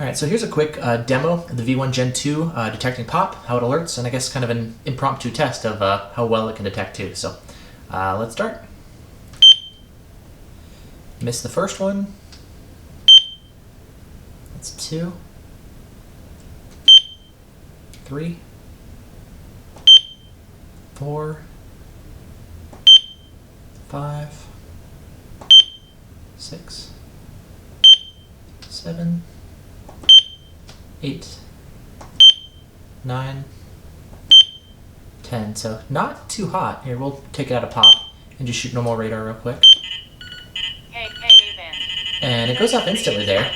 Alright, so here's a quick demo of the V1 Gen2 detecting pop, how it alerts, and I guess kind of an impromptu test of how well it can detect too. So let's start. Missed the first one. That's 2, 3, 4, 5, 6, 7, 8, 9, 10. So not too hot. Here, we'll take it out of pop and just shoot normal radar real quick. And it goes off instantly there.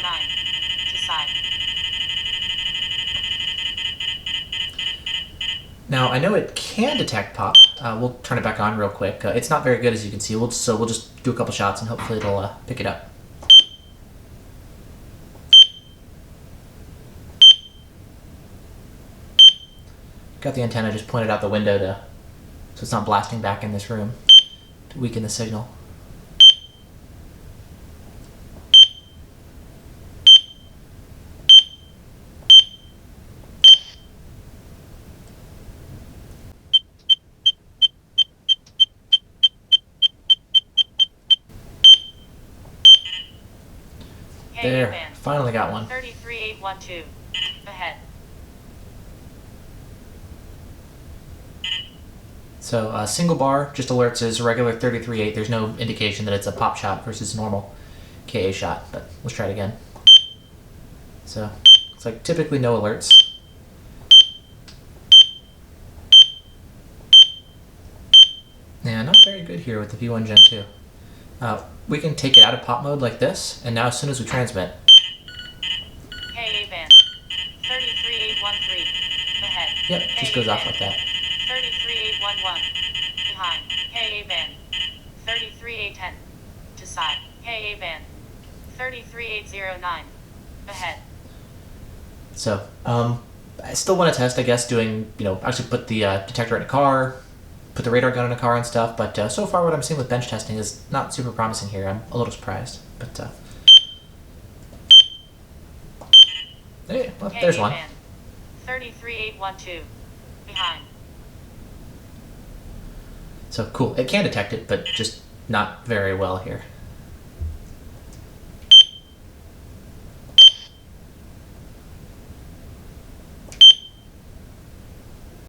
Now I know it can detect pop. We'll turn it back on real quick. It's not very good, as you can see. So we'll just do a couple shots and hopefully it'll pick it up. Got the antenna just pointed out the window so it's not blasting back in this room to weaken the signal. There, finally got one. 33812, ahead. So single bar just alerts as regular 33.8. There's no indication that it's a pop shot versus normal KA shot, but let's try it again. So it's like typically no alerts. Yeah, not very good here with the V1 Gen2. We can take it out of pop mode like this, and now as soon as we transmit. KA band, 33813, ahead. Yep, just goes off like that. 33811, behind. KA band, 33810, to side. KA band, 33809, ahead. So, I still want to test, I guess, doing, actually put the detector in a car, put the radar gun in a car and stuff, but so far what I'm seeing with bench testing is not super promising here. I'm a little surprised, but hey, well, there's one. 33812, behind. So cool, it can detect it, but just not very well here.